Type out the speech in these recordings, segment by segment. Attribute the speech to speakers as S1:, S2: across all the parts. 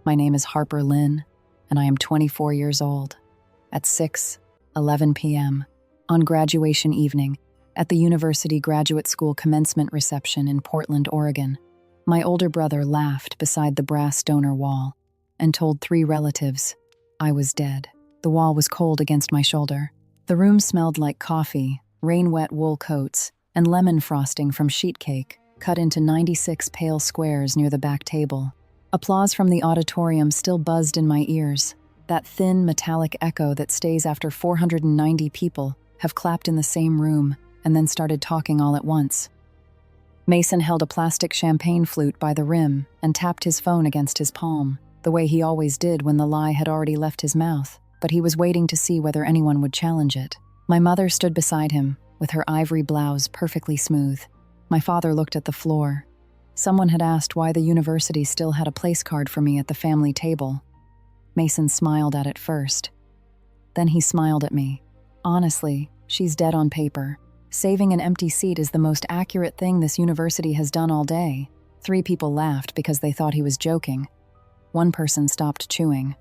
S1: My name is Harper Lin, and I am 24 years old. At 6:11 p.m., on graduation evening, at the University Graduate School commencement reception in Portland, Oregon, my older brother laughed beside the brass donor wall and told 3 relatives I was dead. The wall was cold against my shoulder. The room smelled like coffee, rain-wet wool coats, and lemon frosting from sheet cake, cut into 96 pale squares near the back table. Applause from the auditorium still buzzed in my ears, that thin, metallic echo that stays after 490 people have clapped in the same room and then started talking all at once. Mason held a plastic champagne flute by the rim and tapped his phone against his palm, the way he always did when the lie had already left his mouth, but he was waiting to see whether anyone would challenge it. My mother stood beside him, with her ivory blouse perfectly smooth. My father looked at the floor. Someone had asked why the university still had a place card for me at the family table. Mason smiled at it first. Then he smiled at me. Honestly, she's dead on paper. Saving an empty seat is the most accurate thing this university has done all day. 3 people laughed because they thought he was joking. 1 person stopped chewing.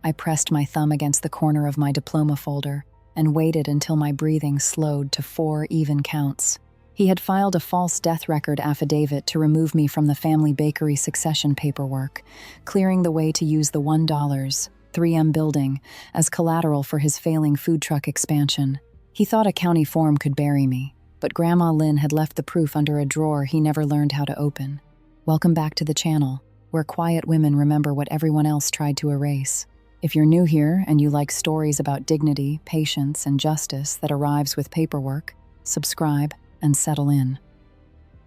S1: I pressed my thumb against the corner of my diploma folder and waited until my breathing slowed to 4 even counts. He had filed a false death record affidavit to remove me from the family bakery succession paperwork, clearing the way to use the $1 3M building as collateral for his failing food truck expansion. He thought a county form could bury me, but Grandma Lin had left the proof under a drawer he never learned how to open. Welcome back to the channel, where quiet women remember what everyone else tried to erase. If you're new here and you like stories about dignity, patience, and justice that arrives with paperwork, subscribe and settle in.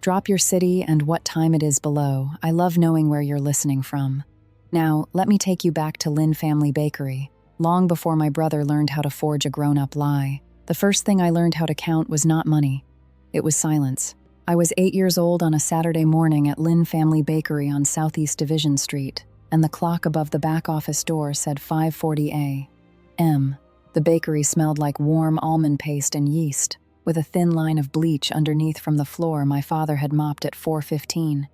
S1: Drop your city and what time it is below. I love knowing where you're listening from. Now, let me take you back to Lin Family Bakery, long before my brother learned how to forge a grown-up lie. The first thing I learned how to count was not money. It was silence. I was 8 years old on a Saturday morning at Lin Family Bakery on Southeast Division Street, and the clock above the back office door said 5:40 a.m. The bakery smelled like warm almond paste and yeast, with a thin line of bleach underneath from the floor my father had mopped at 4:15.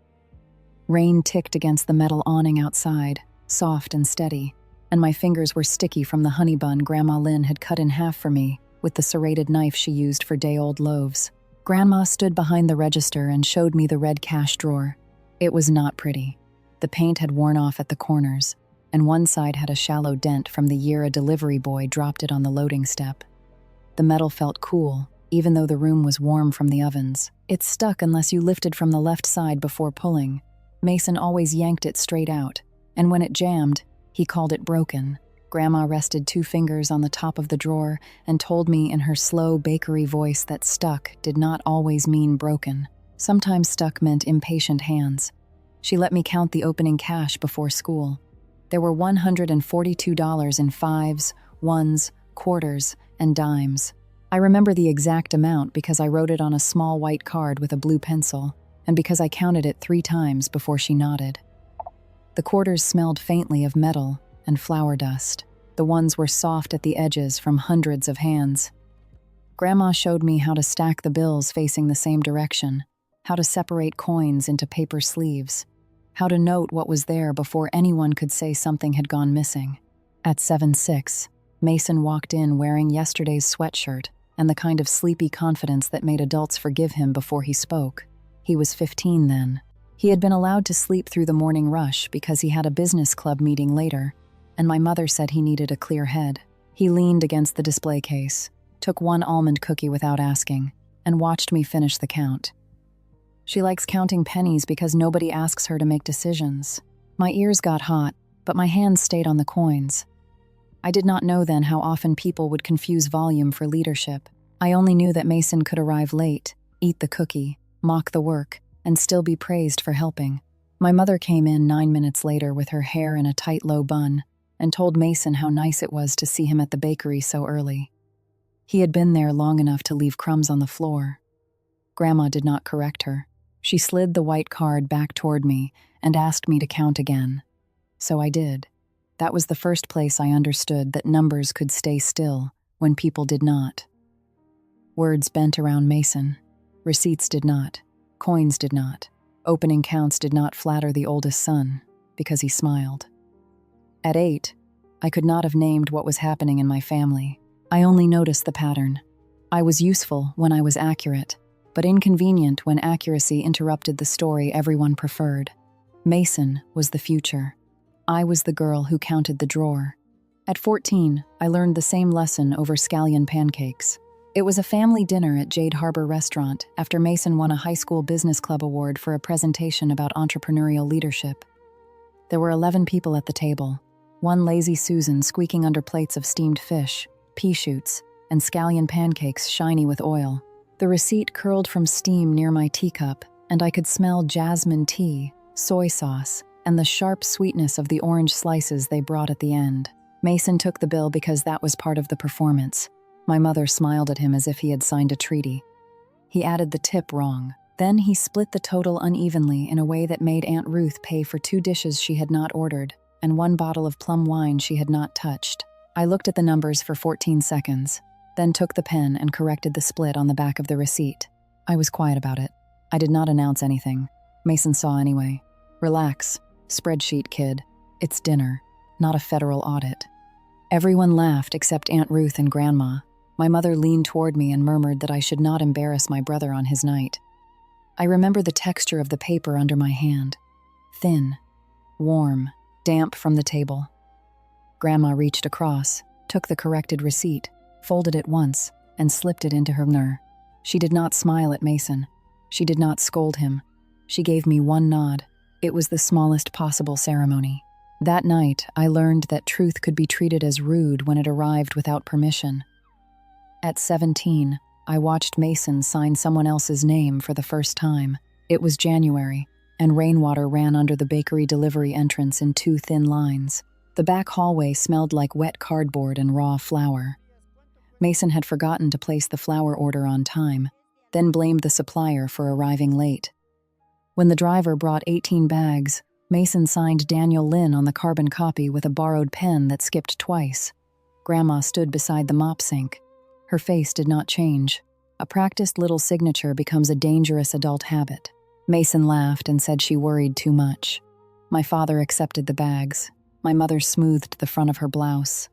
S1: Rain ticked against the metal awning outside, soft and steady, and my fingers were sticky from the honey bun Grandma Lin had cut in half for me with the serrated knife she used for day-old loaves. Grandma stood behind the register and showed me the red cash drawer. It was not pretty. The paint had worn off at the corners, and one side had a shallow dent from the year a delivery boy dropped it on the loading step. The metal felt cool, even though the room was warm from the ovens. It stuck unless you lifted from the left side before pulling. Mason always yanked it straight out, and when it jammed, he called it broken. Grandma rested 2 fingers on the top of the drawer and told me in her slow bakery voice that stuck did not always mean broken. Sometimes stuck meant impatient hands. She let me count the opening cash before school. There were $142 in 5s, 1s, quarters, and dimes. I remember the exact amount because I wrote it on a small white card with a blue pencil, and because I counted it 3 times before she nodded. The quarters smelled faintly of metal and flour dust. The 1s were soft at the edges from hundreds of hands. Grandma showed me how to stack the bills facing the same direction, how to separate coins into paper sleeves, how to note what was there before anyone could say something had gone missing. At 7:06, Mason walked in wearing yesterday's sweatshirt and the kind of sleepy confidence that made adults forgive him before he spoke. He was 15 then. He had been allowed to sleep through the morning rush because he had a business club meeting later, and my mother said he needed a clear head. He leaned against the display case, took 1 almond cookie without asking, and watched me finish the count. She likes counting pennies because nobody asks her to make decisions. My ears got hot, but my hands stayed on the coins. I did not know then how often people would confuse volume for leadership. I only knew that Mason could arrive late, eat the cookie, mock the work, and still be praised for helping. My mother came in 9 minutes later with her hair in a tight low bun and told Mason how nice it was to see him at the bakery so early. He had been there long enough to leave crumbs on the floor. Grandma did not correct her. She slid the white card back toward me and asked me to count again. So I did. That was the first place I understood that numbers could stay still when people did not. Words bent around Mason. Receipts did not. Coins did not. Opening counts did not flatter the oldest son. because he smiled. At 8, I could not have named what was happening in my family. I only noticed the pattern. I was useful when I was accurate, but inconvenient when accuracy interrupted the story everyone preferred. Mason was the future. I was the girl who counted the drawer. At 14, I learned the same lesson over scallion pancakes. It was a family dinner at Jade Harbor Restaurant after Mason won a high school business club award for a presentation about entrepreneurial leadership. There were 11 people at the table, one lazy Susan squeaking under plates of steamed fish, pea shoots, and scallion pancakes shiny with oil. The receipt curled from steam near my teacup, and I could smell jasmine tea, soy sauce, and the sharp sweetness of the orange slices they brought at the end. Mason took the bill because that was part of the performance. My mother smiled at him as if he had signed a treaty. He added the tip wrong. Then he split the total unevenly in a way that made Aunt Ruth pay for 2 dishes she had not ordered and 1 bottle of plum wine she had not touched. I looked at the numbers for 14 seconds, then took the pen and corrected the split on the back of the receipt. I was quiet about it. I did not announce anything. Mason saw anyway. Relax, spreadsheet kid. It's dinner, not a federal audit. Everyone laughed except Aunt Ruth and Grandma. My mother leaned toward me and murmured that I should not embarrass my brother on his night. I remember the texture of the paper under my hand. Thin, warm, damp from the table. Grandma reached across, took the corrected receipt, folded it once, and slipped it into her knur. She did not smile at Mason. She did not scold him. She gave me one nod. It was the smallest possible ceremony. That night, I learned that truth could be treated as rude when it arrived without permission. At 17, I watched Mason sign someone else's name for the first time. It was January, and rainwater ran under the bakery delivery entrance in 2 thin lines. The back hallway smelled like wet cardboard and raw flour. Mason had forgotten to place the flour order on time, then blamed the supplier for arriving late. When the driver brought 18 bags, Mason signed Daniel Lin on the carbon copy with a borrowed pen that skipped twice. Grandma stood beside the mop sink. Her face did not change. A practiced little signature becomes a dangerous adult habit. Mason laughed and said she worried too much. My father accepted the bags. My mother smoothed the front of her blouse.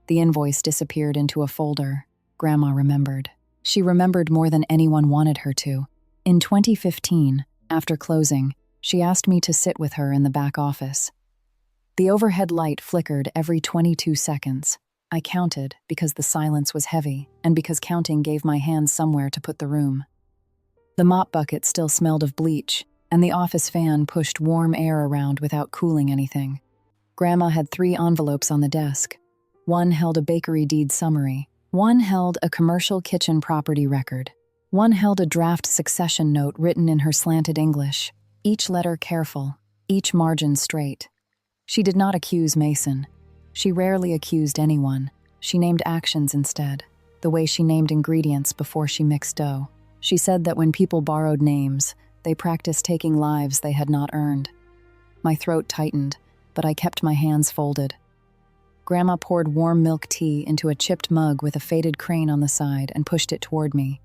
S1: The invoice disappeared into a folder. Grandma remembered. She remembered more than anyone wanted her to. In 2015, after closing, she asked me to sit with her in the back office. The overhead light flickered every 22 seconds. I counted because the silence was heavy and because counting gave my hands somewhere to put the room. The mop bucket still smelled of bleach, and the office fan pushed warm air around without cooling anything. Grandma had 3 envelopes on the desk. One held a bakery deed summary. One held a commercial kitchen property record. One held a draft succession note written in her slanted English, each letter careful, each margin straight. She did not accuse Mason. She rarely accused anyone. She named actions instead, the way she named ingredients before she mixed dough. She said that when people borrowed names, they practiced taking lives they had not earned. My throat tightened, but I kept my hands folded. Grandma poured warm milk tea into a chipped mug with a faded crane on the side and pushed it toward me.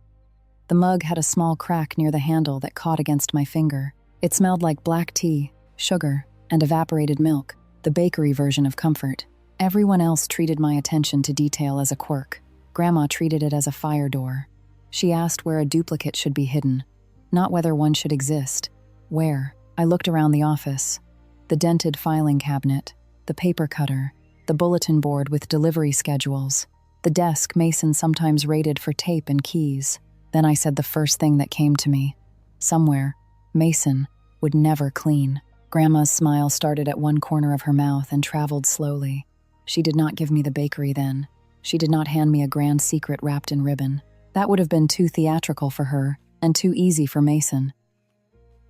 S1: The mug had a small crack near the handle that caught against my finger. It smelled like black tea, sugar, and evaporated milk, the bakery version of comfort. Everyone else treated my attention to detail as a quirk. Grandma treated it as a fire door. She asked where a duplicate should be hidden, not whether one should exist. Where? I looked around the office. The dented filing cabinet, the paper cutter, the bulletin board with delivery schedules, the desk Mason sometimes raided for tape and keys. Then I said the first thing that came to me. Somewhere, Mason would never clean. Grandma's smile started at one corner of her mouth and traveled slowly. She did not give me the bakery then. She did not hand me a grand secret wrapped in ribbon. That would have been too theatrical for her and too easy for Mason.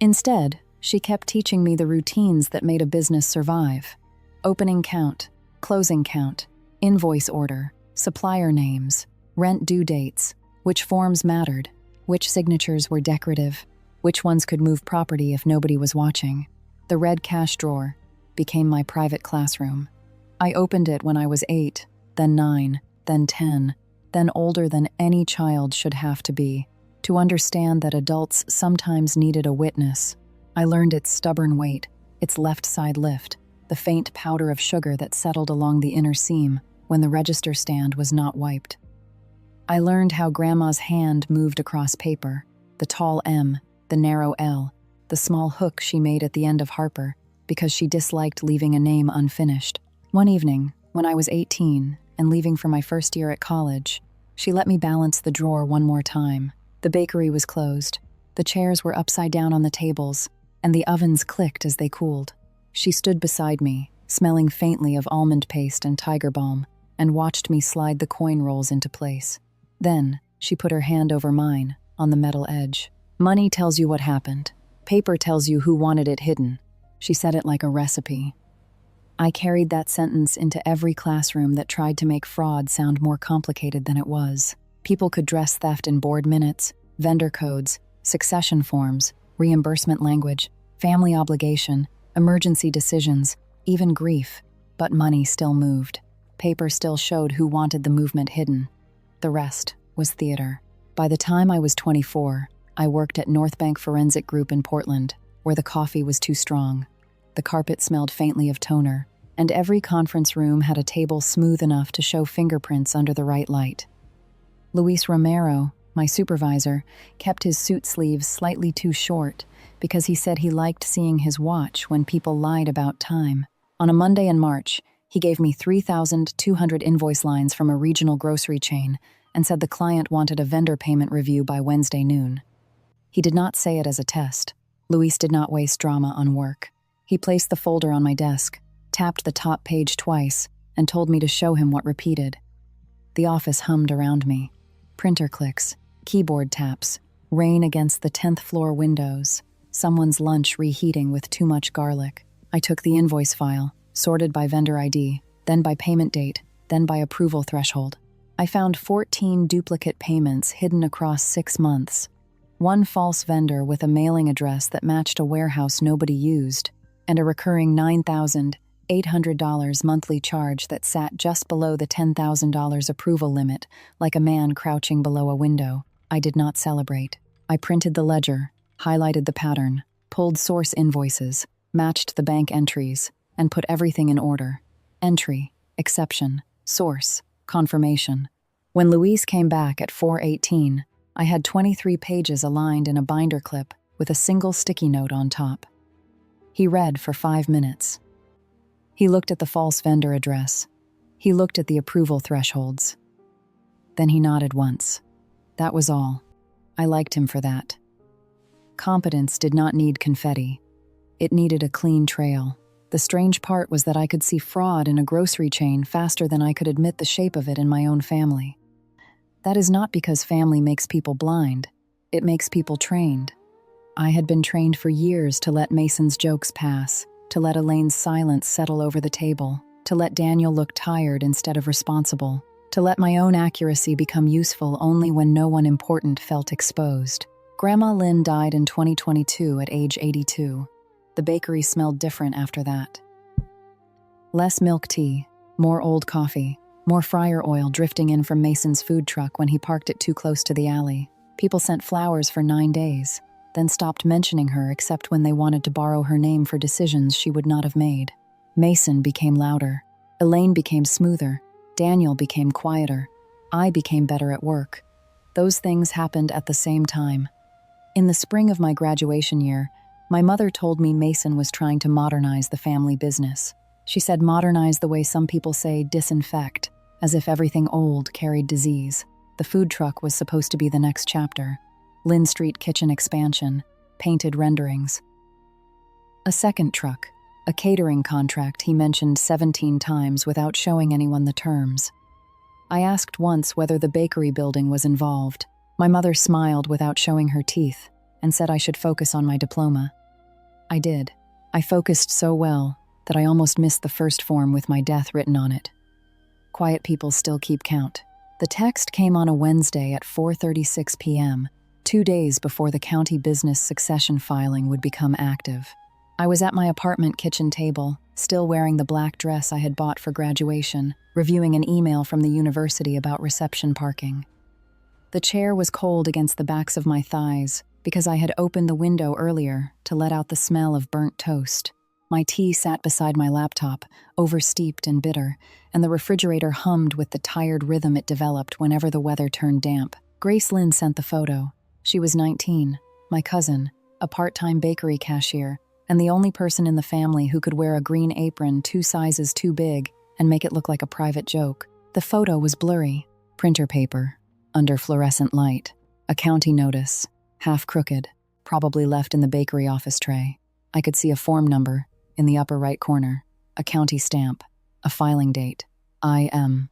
S1: Instead, she kept teaching me the routines that made a business survive. Opening count, closing count, invoice order, supplier names, rent due dates, which forms mattered, which signatures were decorative, which ones could move property if nobody was watching. The red cash drawer became my private classroom. I opened it when I was 8, then 9, then 10, then older than any child should have to be, to understand that adults sometimes needed a witness. I learned its stubborn weight, its left side lift, the faint powder of sugar that settled along the inner seam when the register stand was not wiped. I learned how Grandma's hand moved across paper, the tall M, the narrow L, the small hook she made at the end of Harper, because she disliked leaving a name unfinished. One evening, when I was 18 and leaving for my first year at college, she let me balance the drawer one more time. The bakery was closed. The chairs were upside down on the tables, and the ovens clicked as they cooled. She stood beside me, smelling faintly of almond paste and tiger balm, and watched me slide the coin rolls into place. Then, she put her hand over mine, on the metal edge. Money tells you what happened. Paper tells you who wanted it hidden. She said it like a recipe. I carried that sentence into every classroom that tried to make fraud sound more complicated than it was. People could dress theft in board minutes, vendor codes, succession forms, reimbursement language, family obligation, emergency decisions, even grief, but money still moved. Paper still showed who wanted the movement hidden. The rest was theater. By the time I was 24, I worked at North Bank Forensic Group in Portland, where the coffee was too strong. The carpet smelled faintly of toner, and every conference room had a table smooth enough to show fingerprints under the right light. Luis Romero, my supervisor, kept his suit sleeves slightly too short because he said he liked seeing his watch when people lied about time. On a Monday in March, he gave me 3,200 invoice lines from a regional grocery chain and said the client wanted a vendor payment review by Wednesday noon. He did not say it as a test. Luis did not waste drama on work. He placed the folder on my desk, tapped the top page twice, and told me to show him what repeated. The office hummed around me. Printer clicks, keyboard taps, rain against the 10th floor windows, someone's lunch reheating with too much garlic. I took the invoice file, sorted by vendor ID, then by payment date, then by approval threshold. I found 14 duplicate payments hidden across 6 months. One false vendor with a mailing address that matched a warehouse nobody used, and a recurring $9,800 monthly charge that sat just below the $10,000 approval limit, like a man crouching below a window. I did not celebrate. I printed the ledger, highlighted the pattern, pulled source invoices, matched the bank entries, and put everything in order. Entry, exception, source, confirmation. When Luis came back at 4:18, I had 23 pages aligned in a binder clip with a single sticky note on top. He read for 5 minutes. He looked at the false vendor address. He looked at the approval thresholds. Then he nodded once. That was all. I liked him for that. Competence did not need confetti. It needed a clean trail. The strange part was that I could see fraud in a grocery chain faster than I could admit the shape of it in my own family. That is not because family makes people blind. It makes people trained. I had been trained for years to let Mason's jokes pass, to let Elaine's silence settle over the table, to let Daniel look tired instead of responsible, to let my own accuracy become useful only when no one important felt exposed. Grandma Lin died in 2022 at age 82. The bakery smelled different after that. Less milk tea, more old coffee, more fryer oil drifting in from Mason's food truck when he parked it too close to the alley. People sent flowers for 9 days, then stopped mentioning her except when they wanted to borrow her name for decisions she would not have made. Mason became louder. Elaine became smoother. Daniel became quieter. I became better at work. Those things happened at the same time. In the spring of my graduation year, my mother told me Mason was trying to modernize the family business. She said modernize the way some people say disinfect, as if everything old carried disease. The food truck was supposed to be the next chapter. Lynn Street kitchen expansion, painted renderings. A second truck, a catering contract he mentioned 17 times without showing anyone the terms. I asked once whether the bakery building was involved. My mother smiled without showing her teeth and said I should focus on my diploma. I did. I focused so well that I almost missed the first form with my death written on it. Quiet people still keep count. The text came on a Wednesday at 4:36 p.m., 2 days before the county business succession filing would become active. I was at my apartment kitchen table, still wearing the black dress I had bought for graduation, reviewing an email from the university about reception parking. The chair was cold against the backs of my thighs because I had opened the window earlier to let out the smell of burnt toast. My tea sat beside my laptop, oversteeped and bitter, and the refrigerator hummed with the tired rhythm it developed whenever the weather turned damp. Grace Lin sent the photo. She was 19, my cousin, a part-time bakery cashier, and the only person in the family who could wear a green apron 2 sizes too big and make it look like a private joke. The photo was blurry. Printer paper, under fluorescent light, a county notice, half crooked, probably left in the bakery office tray. I could see a form number in the upper right corner, a county stamp, a filing date, IMMM.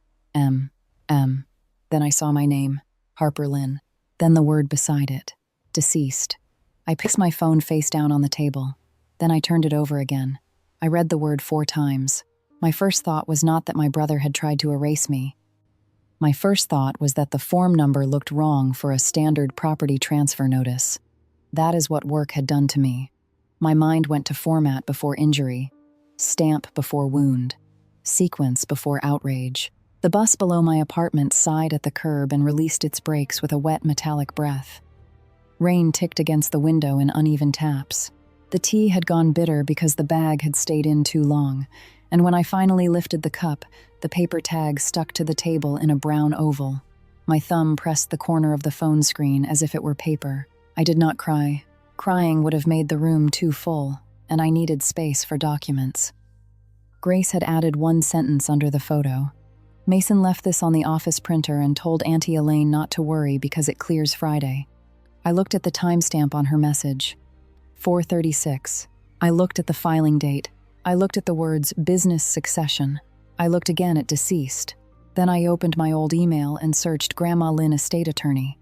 S1: Then I saw my name, Harper Lin. Then the word beside it, deceased. I placed my phone face down on the table. Then I turned it over again. I read the word 4 times. My first thought was not that my brother had tried to erase me. My first thought was that the form number looked wrong for a standard property transfer notice. That is what work had done to me. My mind went to format before injury, stamp before wound, sequence before outrage. The bus below my apartment sighed at the curb and released its brakes with a wet metallic breath. Rain ticked against the window in uneven taps. The tea had gone bitter because the bag had stayed in too long, and when I finally lifted the cup, the paper tag stuck to the table in a brown oval. My thumb pressed the corner of the phone screen as if it were paper. I did not cry. Crying would have made the room too full, and I needed space for documents. Grace had added 1 sentence under the photo. Mason left this on the office printer and told Auntie Elaine not to worry because it clears Friday. I looked at the timestamp on her message. 4:36. I looked at the filing date. I looked at the words business succession. I looked again at deceased. Then I opened my old email and searched Grandma Lin estate attorney.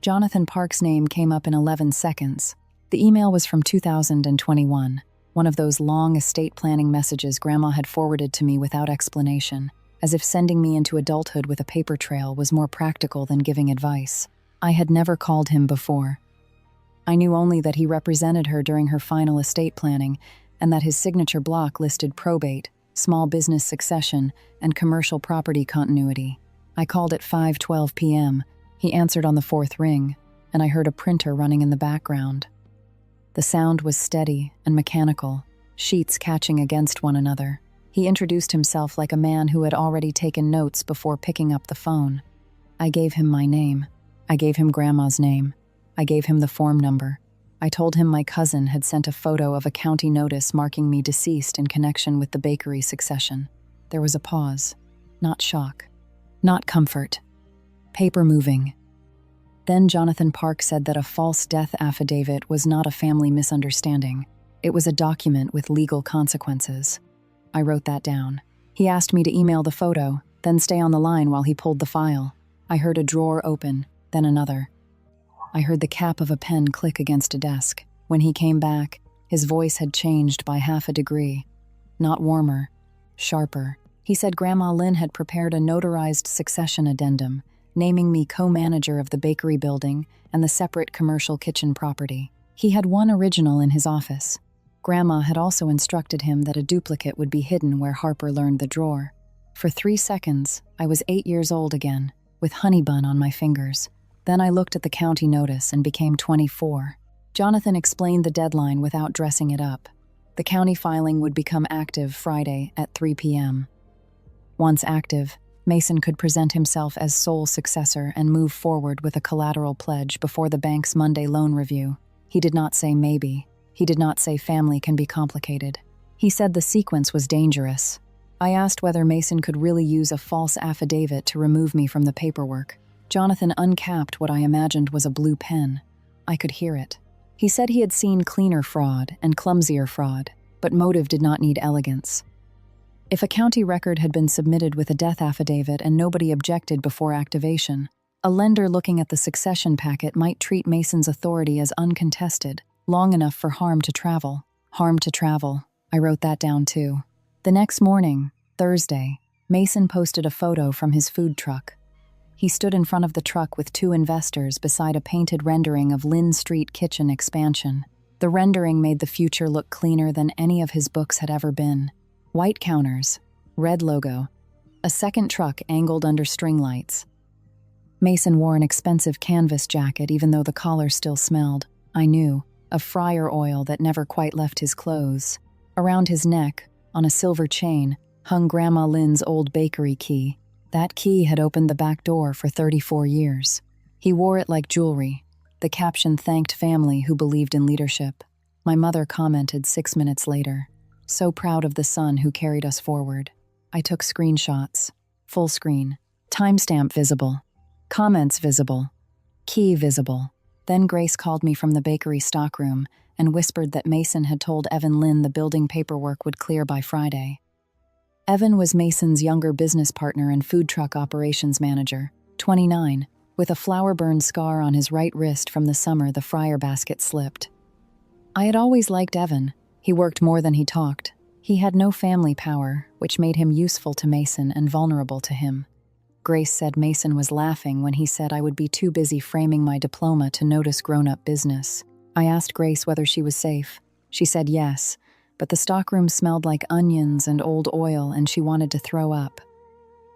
S1: Jonathan Park's name came up in 11 seconds. The email was from 2021, one of those long estate planning messages Grandma had forwarded to me without explanation, as if sending me into adulthood with a paper trail was more practical than giving advice. I had never called him before. I knew only that he represented her during her final estate planning and that his signature block listed probate, small business succession, and commercial property continuity. I called at 5:12 p.m. He answered on the 4th ring, and I heard a printer running in the background. The sound was steady and mechanical, sheets catching against one another. He introduced himself like a man who had already taken notes before picking up the phone. I gave him my name. I gave him Grandma's name. I gave him the form number. I told him my cousin had sent a photo of a county notice marking me deceased in connection with the bakery succession. There was a pause. Not shock. Not comfort. Paper moving. Then Jonathan Park said that a false death affidavit was not a family misunderstanding. It was a document with legal consequences. I wrote that down. He asked me to email the photo, then stay on the line while he pulled the file. I heard a drawer open, then another. I heard the cap of a pen click against a desk. When he came back, his voice had changed by half a degree. Not warmer, sharper. He said Grandma Lin had prepared a notarized succession addendum, naming me co-manager of the bakery building and the separate commercial kitchen property. He had one original in his office. Grandma had also instructed him that a duplicate would be hidden where Harper learned the drawer. For 3 seconds, I was 8 years old again, with honey bun on my fingers. Then I looked at the county notice and became 24. Jonathan explained the deadline without dressing it up. The county filing would become active Friday at 3 p.m. Once active, Mason could present himself as sole successor and move forward with a collateral pledge before the bank's Monday loan review. He did not say maybe. He did not say family can be complicated. He said the sequence was dangerous. I asked whether Mason could really use a false affidavit to remove me from the paperwork. Jonathan uncapped what I imagined was a blue pen. I could hear it. He said he had seen cleaner fraud and clumsier fraud, but motive did not need elegance. If a county record had been submitted with a death affidavit and nobody objected before activation, a lender looking at the succession packet might treat Mason's authority as uncontested, long enough for harm to travel. Harm to travel. I wrote that down too. The next morning, Thursday, Mason posted a photo from his food truck. He stood in front of the truck with 2 investors beside a painted rendering of Lynn Street kitchen expansion. The rendering made the future look cleaner than any of his books had ever been. White counters, red logo, a second truck angled under string lights. Mason wore an expensive canvas jacket even though the collar still smelled, I knew, of fryer oil that never quite left his clothes. Around his neck, on a silver chain, hung Grandma Lin's old bakery key. That key had opened the back door for 34 years. He wore it like jewelry. The caption thanked family who believed in leadership. My mother commented 6 minutes later, "So proud of the son who carried us forward." I took screenshots. Full screen. Timestamp visible. Comments visible. Key visible. Then Grace called me from the bakery stockroom and whispered that Mason had told Evan Lin the building paperwork would clear by Friday. Evan was Mason's younger business partner and food truck operations manager, 29, with a flour-burned scar on his right wrist from the summer the fryer basket slipped. I had always liked Evan. He worked more than he talked. He had no family power, which made him useful to Mason and vulnerable to him. Grace said Mason was laughing when he said I would be too busy framing my diploma to notice grown-up business. I asked Grace whether she was safe. She said yes, but the stockroom smelled like onions and old oil and she wanted to throw up.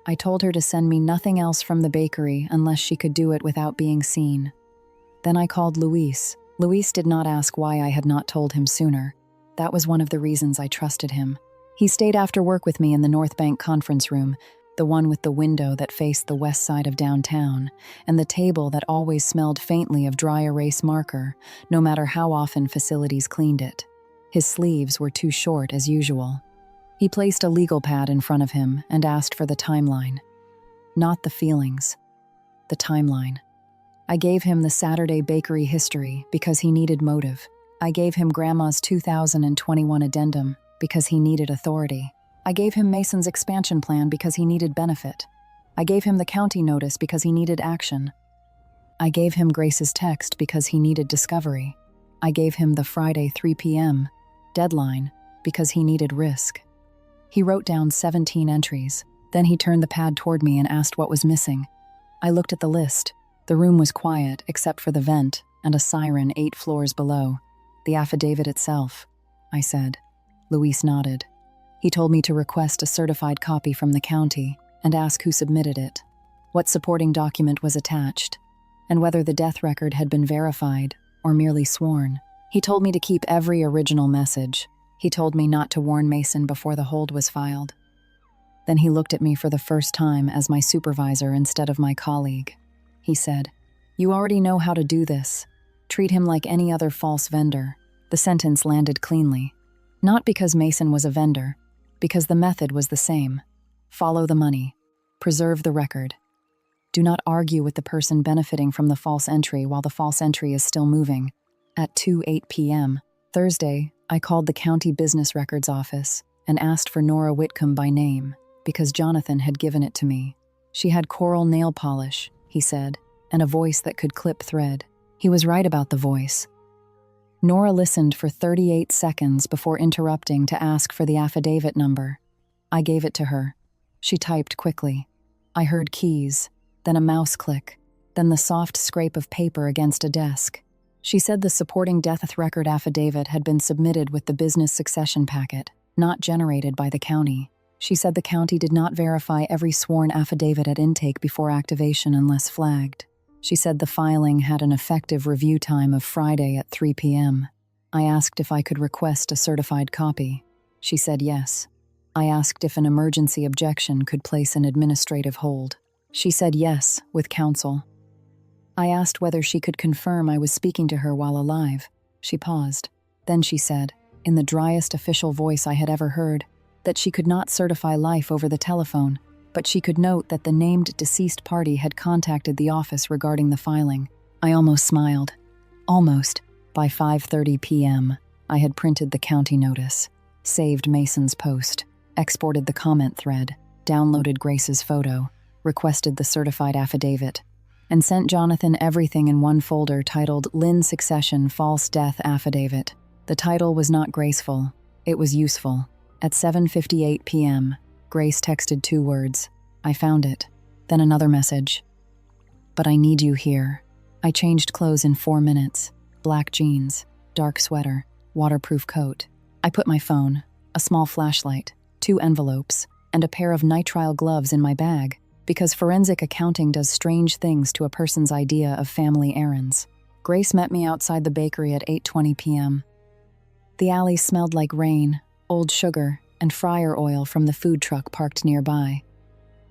S1: I told her to send me nothing else from the bakery unless she could do it without being seen. Then I called Luis. Luis did not ask why I had not told him sooner. That was one of the reasons I trusted him. He stayed after work with me in the North Bank conference room, the one with the window that faced the west side of downtown, and the table that always smelled faintly of dry erase marker, no matter how often facilities cleaned it. His sleeves were too short as usual. He placed a legal pad in front of him and asked for the timeline. Not the feelings. The timeline. I gave him the Saturday bakery history because he needed motive. I gave him Grandma's 2021 addendum because he needed authority. I gave him Mason's expansion plan because he needed benefit. I gave him the county notice because he needed action. I gave him Grace's text because he needed discovery. I gave him the Friday 3 p.m. deadline because he needed risk. He wrote down 17 entries. Then he turned the pad toward me and asked what was missing. I looked at the list. The room was quiet except for the vent and a siren 8 floors below. The affidavit itself, I said. Luis nodded. He told me to request a certified copy from the county and ask who submitted it, what supporting document was attached, and whether the death record had been verified or merely sworn. He told me to keep every original message. He told me not to warn Mason before the hold was filed. Then he looked at me for the first time as my supervisor instead of my colleague. He said, "You already know how to do this. Treat him like any other false vendor." The sentence landed cleanly. Not because Mason was a vendor, because the method was the same. Follow the money. Preserve the record. Do not argue with the person benefiting from the false entry while the false entry is still moving. At 2:08 p.m. Thursday, I called the county business records office and asked for Nora Whitcomb by name because Jonathan had given it to me. She had coral nail polish, he said, and a voice that could clip thread. He was right about the voice. Nora listened for 38 seconds before interrupting to ask for the affidavit number. I gave it to her. She typed quickly. I heard keys, then a mouse click, then the soft scrape of paper against a desk. She said the supporting death record affidavit had been submitted with the business succession packet, not generated by the county. She said the county did not verify every sworn affidavit at intake before activation unless flagged. She said the filing had an effective review time of Friday at 3 p.m. I asked if I could request a certified copy. She said yes. I asked if an emergency objection could place an administrative hold. She said yes, with counsel. I asked whether she could confirm I was speaking to her while alive. She paused. Then she said, in the driest official voice I had ever heard, that she could not certify life over the telephone, but she could note that the named deceased party had contacted the office regarding the filing. I almost smiled. Almost. By 5:30 p.m., I had printed the county notice, saved Mason's post, exported the comment thread, downloaded Grace's photo, requested the certified affidavit, and sent Jonathan everything in one folder titled Lin Succession False Death Affidavit. The title was not graceful. It was useful. At 7:58 p.m., Grace texted 2 words. I found it. Then another message. But I need you here. I changed clothes in 4 minutes. Black jeans, dark sweater, waterproof coat. I put my phone, a small flashlight, 2 envelopes, and a pair of nitrile gloves in my bag, because forensic accounting does strange things to a person's idea of family errands. Grace met me outside the bakery at 8:20 p.m. The alley smelled like rain, old sugar, and fryer oil from the food truck parked nearby.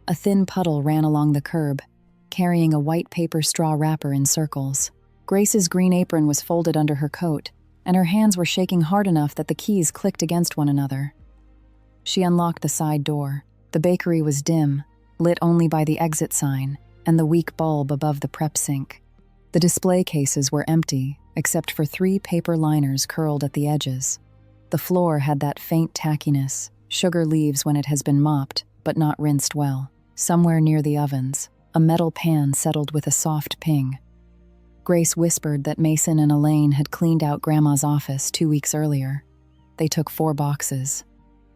S1: A thin puddle ran along the curb, carrying a white paper straw wrapper in circles. Grace's green apron was folded under her coat, and her hands were shaking hard enough that the keys clicked against one another. She unlocked the side door. The bakery was dim, lit only by the exit sign and the weak bulb above the prep sink. The display cases were empty, except for 3 paper liners curled at the edges. The floor had that faint tackiness sugar leaves when it has been mopped, but not rinsed well. Somewhere near the ovens, a metal pan settled with a soft ping. Grace whispered that Mason and Elaine had cleaned out Grandma's office 2 weeks earlier. They took 4 boxes.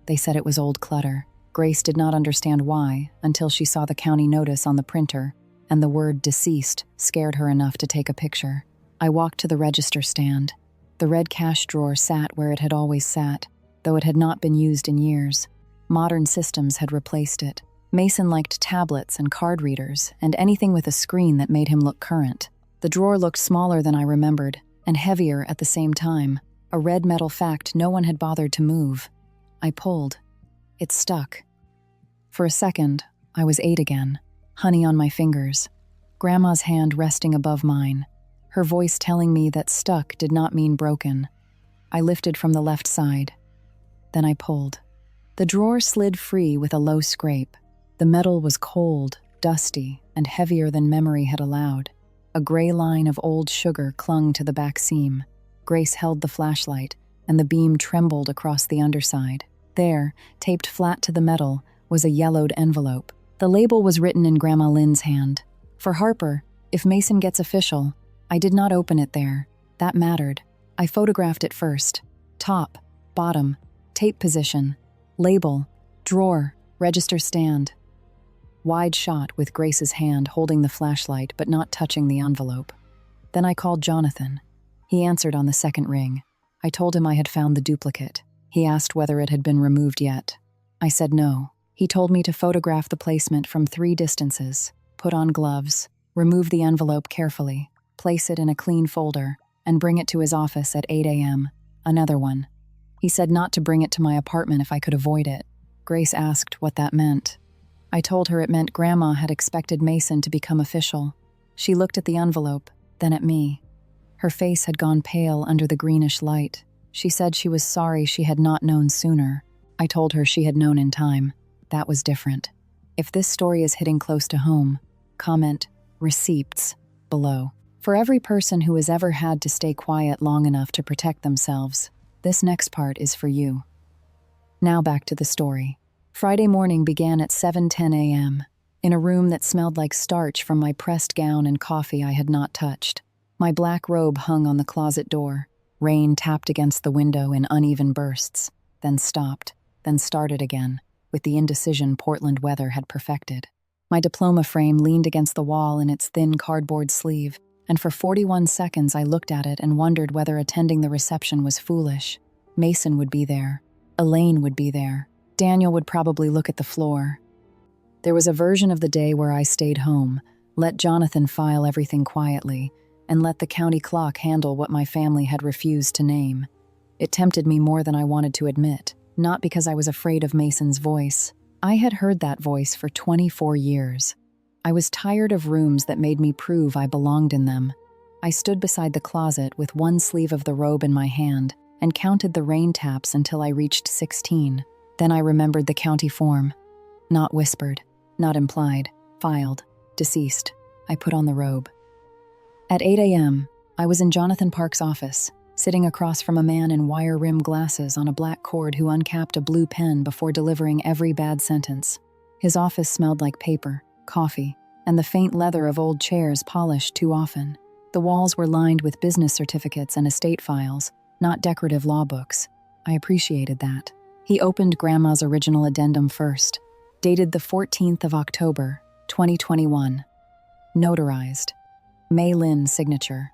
S1: They said it was old clutter. Grace did not understand why until she saw the county notice on the printer, and the word deceased scared her enough to take a picture. I walked to the register stand. The red cash drawer sat where it had always sat, though it had not been used in years. Modern systems had replaced it. Mason liked tablets and card readers and anything with a screen that made him look current. The drawer looked smaller than I remembered, and heavier at the same time, a red metal fact no one had bothered to move. I pulled. It stuck. For a second, I was 8 again, honey on my fingers, Grandma's hand resting above mine, her voice telling me that stuck did not mean broken. I lifted from the left side. Then I pulled. The drawer slid free with a low scrape. The metal was cold, dusty, and heavier than memory had allowed. A gray line of old sugar clung to the back seam. Grace held the flashlight, and the beam trembled across the underside. There, taped flat to the metal, was a yellowed envelope. The label was written in Grandma Lin's hand. For Harper, if Mason gets official. I did not open it there. That mattered. I photographed it first. Top, bottom, tape position, label, drawer, register stand. Wide shot with Grace's hand holding the flashlight but not touching the envelope. Then I called Jonathan. He answered on the second ring. I told him I had found the duplicate. He asked whether it had been removed yet. I said no. He told me to photograph the placement from 3 distances, put on gloves, remove the envelope carefully, place it in a clean folder, and bring it to his office at 8 a.m. Another one. He said not to bring it to my apartment if I could avoid it. Grace asked what that meant. I told her it meant Grandma had expected Mason to become official. She looked at the envelope, then at me. Her face had gone pale under the greenish light. She said she was sorry she had not known sooner. I told her she had known in time. That was different. If this story is hitting close to home, comment receipts below. For every person who has ever had to stay quiet long enough to protect themselves, this next part is for you. Now back to the story. Friday morning began at 7:10 a.m. in a room that smelled like starch from my pressed gown and coffee I had not touched. My black robe hung on the closet door. Rain tapped against the window in uneven bursts, then stopped, then started again, with the indecision Portland weather had perfected. My diploma frame leaned against the wall in its thin cardboard sleeve, and for 41 seconds I looked at it and wondered whether attending the reception was foolish. Mason would be there. Elaine would be there. Daniel would probably look at the floor. There was a version of the day where I stayed home, let Jonathan file everything quietly, and let the county clock handle what my family had refused to name. It tempted me more than I wanted to admit, not because I was afraid of Mason's voice. I had heard that voice for 24 years. I was tired of rooms that made me prove I belonged in them. I stood beside the closet with one sleeve of the robe in my hand and counted the rain taps until I reached 16. Then I remembered the county form. Not whispered, not implied, filed, deceased. I put on the robe. At 8 a.m., I was in Jonathan Park's office, sitting across from a man in wire-rimmed glasses on a black cord who uncapped a blue pen before delivering every bad sentence. His office smelled like paper, coffee, and the faint leather of old chairs polished too often. The walls were lined with business certificates and estate files, not decorative law books. I appreciated that. He opened Grandma's original addendum first, dated the 14th of October, 2021. Notarized. May Lin signature.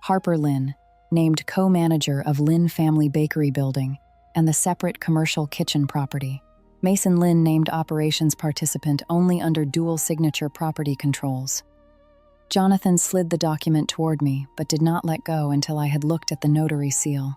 S1: Harper Lin, named co-manager of Lin Family Bakery Building and the separate commercial kitchen property. Mason Lin named operations participant only under dual signature property controls. Jonathan slid the document toward me, but did not let go until I had looked at the notary seal.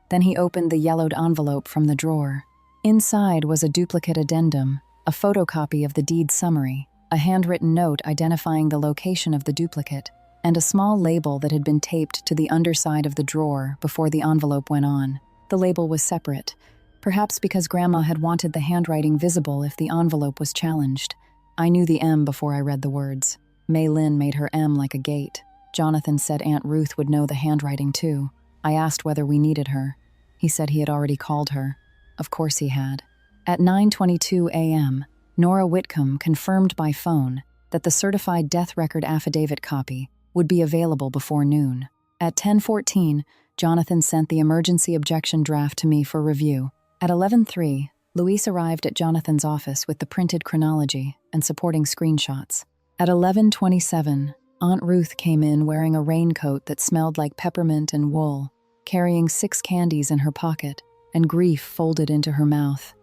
S1: Then he opened the yellowed envelope from the drawer. Inside was a duplicate addendum, a photocopy of the deed summary, a handwritten note identifying the location of the duplicate, and a small label that had been taped to the underside of the drawer before the envelope went on. The label was separate, perhaps because Grandma had wanted the handwriting visible if the envelope was challenged. I knew the M before I read the words. Mei Lin made her M like a gate. Jonathan said Aunt Ruth would know the handwriting too. I asked whether we needed her. He said he had already called her. Of course he had. At 9:22 a.m., Nora Whitcomb confirmed by phone that the certified death record affidavit copy would be available before noon. At 10:14, Jonathan sent the emergency objection draft to me for review. At 11:03, Luis arrived at Jonathan's office with the printed chronology and supporting screenshots. At 11:27, Aunt Ruth came in wearing a raincoat that smelled like peppermint and wool, carrying 6 candies in her pocket and grief folded into her mouth.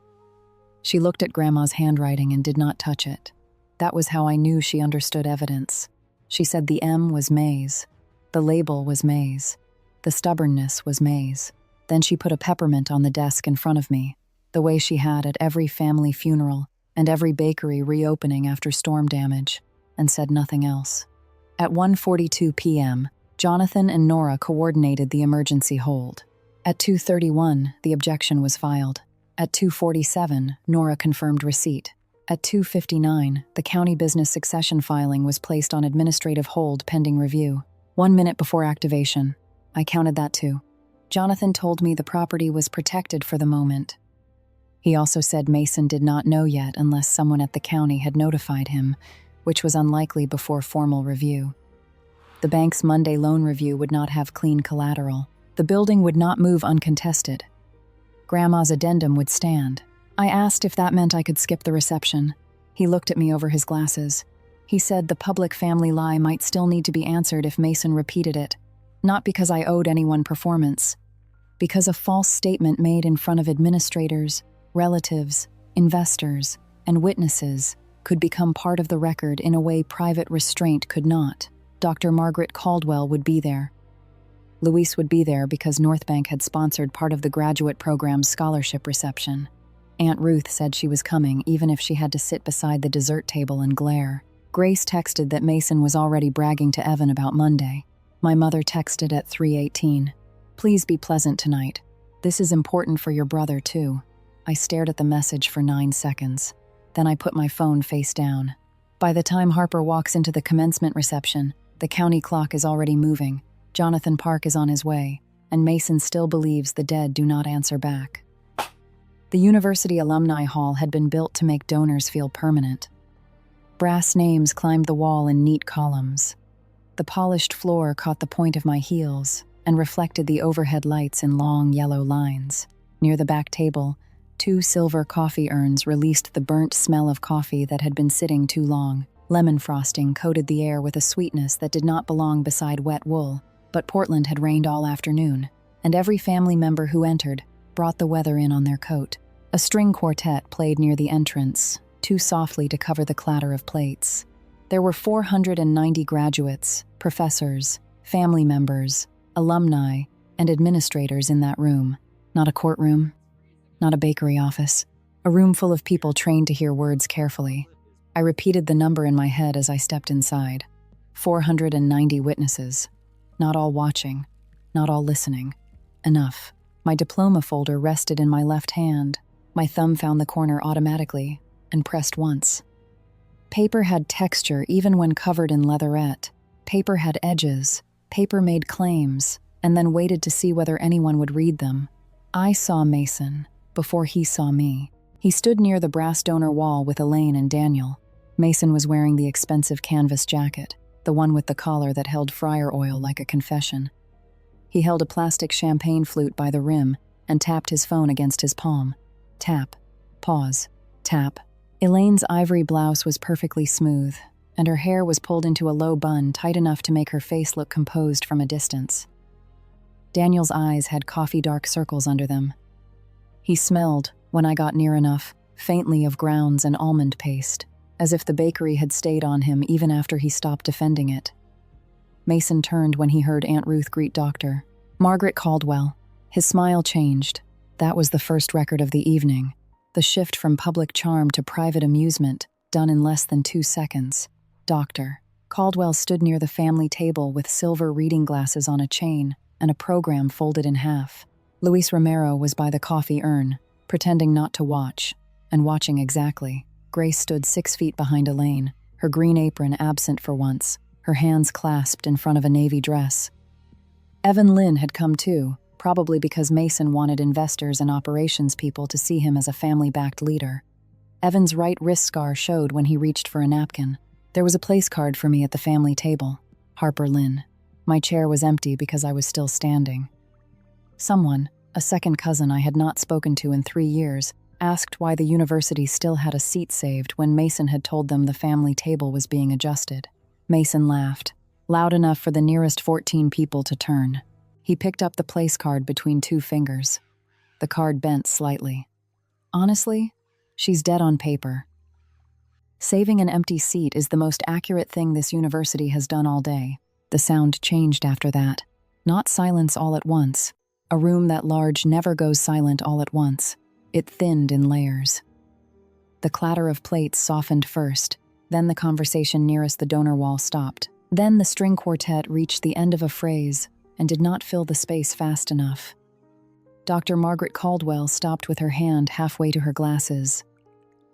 S1: She looked at Grandma's handwriting and did not touch it. That was how I knew she understood evidence. She said the M was May's. The label was May's. The stubbornness was May's. Then she put a peppermint on the desk in front of me, the way she had at every family funeral and every bakery reopening after storm damage, and said nothing else. At 1:42 p.m., Jonathan and Nora coordinated the emergency hold. At 2:31, the objection was filed. At 2:47, Nora confirmed receipt. At 2:59, the county business succession filing was placed on administrative hold pending review. 1 minute before activation. I counted that too. Jonathan told me the property was protected for the moment. He also said Mason did not know yet unless someone at the county had notified him, which was unlikely before formal review. The bank's Monday loan review would not have clean collateral. The building would not move uncontested. Grandma's addendum would stand. I asked if that meant I could skip the reception. He looked at me over his glasses. He said the public family lie might still need to be answered if Mason repeated it, not because I owed anyone performance, because a false statement made in front of administrators, relatives, investors, and witnesses could become part of the record in a way private restraint could not. Dr. Margaret Caldwell would be there. Luis would be there because North Bank had sponsored part of the graduate program's scholarship reception. Aunt Ruth said she was coming even if she had to sit beside the dessert table and glare. Grace texted that Mason was already bragging to Evan about Monday. My mother texted at 3:18. Please be pleasant tonight. This is important for your brother too. I stared at the message for 9 seconds. Then I put my phone face down. By the time Harper walks into the commencement reception, the county clock is already moving. Jonathan Park is on his way, and Mason still believes the dead do not answer back. The University Alumni Hall had been built to make donors feel permanent. Brass names climbed the wall in neat columns. The polished floor caught the point of my heels and reflected the overhead lights in long yellow lines. Near the back table, 2 silver coffee urns released the burnt smell of coffee that had been sitting too long. Lemon frosting coated the air with a sweetness that did not belong beside wet wool. But Portland had rained all afternoon, and every family member who entered brought the weather in on their coat. A string quartet played near the entrance, too softly to cover the clatter of plates. There were 490 graduates, professors, family members, alumni, and administrators in that room. Not a courtroom, not a bakery office. A room full of people trained to hear words carefully. I repeated the number in my head as I stepped inside. 490 witnesses. Not all watching, not all listening. Enough. My diploma folder rested in my left hand. My thumb found the corner automatically and pressed once. Paper had texture even when covered in leatherette. Paper had edges. Paper made claims, and then waited to see whether anyone would read them. I saw Mason before he saw me. He stood near the brass donor wall with Elaine and Daniel. Mason was wearing the expensive canvas jacket, the one with the collar that held fryer oil like a confession. He held a plastic champagne flute by the rim and tapped his phone against his palm. Tap. Pause. Tap. Elaine's ivory blouse was perfectly smooth, and her hair was pulled into a low bun tight enough to make her face look composed from a distance. Daniel's eyes had coffee-dark circles under them. He smelled, when I got near enough, faintly of grounds and almond paste, as if the bakery had stayed on him even after he stopped defending it. Mason turned when he heard Aunt Ruth greet Dr. Margaret Caldwell. His smile changed. That was the first record of the evening. The shift from public charm to private amusement, done in less than 2 seconds. Dr. Caldwell stood near the family table with silver reading glasses on a chain and a program folded in half. Luis Romero was by the coffee urn, pretending not to watch, and watching exactly. Grace stood 6 feet behind Elaine, her green apron absent for once, her hands clasped in front of a navy dress. Evan Lin had come too, probably because Mason wanted investors and operations people to see him as a family-backed leader. Evan's right wrist scar showed when he reached for a napkin. There was a place card for me at the family table. Harper Lin. My chair was empty because I was still standing. Someone, a second cousin I had not spoken to in 3 years, asked why the university still had a seat saved when Mason had told them the family table was being adjusted. Mason laughed, loud enough for the nearest 14 people to turn. He picked up the place card between 2 fingers. The card bent slightly. Honestly, she's dead on paper. Saving an empty seat is the most accurate thing this university has done all day. The sound changed after that. Not silence all at once. A room that large never goes silent all at once. It thinned in layers. The clatter of plates softened first, then the conversation nearest the donor wall stopped. Then the string quartet reached the end of a phrase and did not fill the space fast enough. Dr. Margaret Caldwell stopped with her hand halfway to her glasses.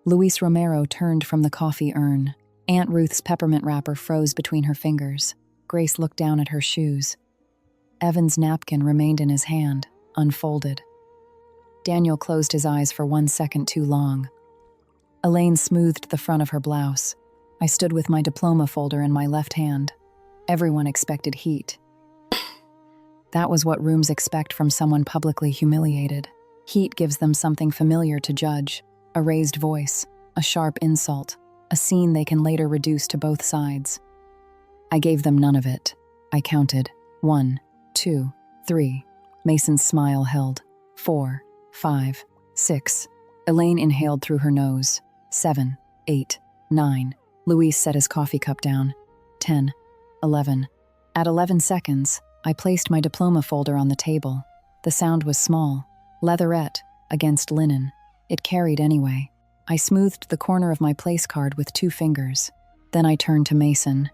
S1: Luis Romero turned from the coffee urn. Aunt Ruth's peppermint wrapper froze between her fingers. Grace looked down at her shoes. Evan's napkin remained in his hand, unfolded. Daniel closed his eyes for 1 second too long. Elaine smoothed the front of her blouse. I stood with my diploma folder in my left hand. Everyone expected heat. That was what rooms expect from someone publicly humiliated. Heat gives them something familiar to judge. A raised voice, a sharp insult, a scene they can later reduce to both sides. I gave them none of it. I counted. 1, 2, 3. Mason's smile held. 4, 5, 6. Elaine inhaled through her nose. 7, 8, 9. Luis set his coffee cup down. 10, 11. At 11 seconds, I placed my diploma folder on the table. The sound was small, leatherette, against linen. It carried anyway. I smoothed the corner of my place card with 2 fingers. Then I turned to Mason.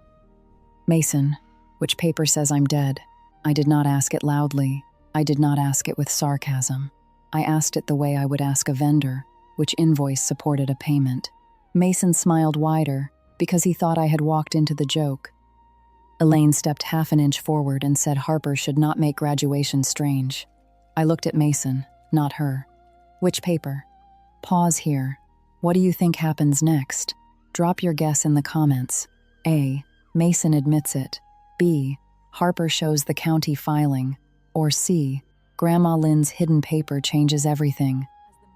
S1: Mason, which paper says I'm dead? I did not ask it loudly. I did not ask it with sarcasm. I asked it the way I would ask a vendor, which invoice supported a payment. Mason smiled wider, because he thought I had walked into the joke. Elaine stepped half an inch forward and said Harper should not make graduation strange. I looked at Mason, not her. Which paper? Pause here. What do you think happens next? Drop your guess in the comments. A. Mason admits it. B. Harper shows the county filing. Or C. Grandma Lynn's hidden paper changes everything.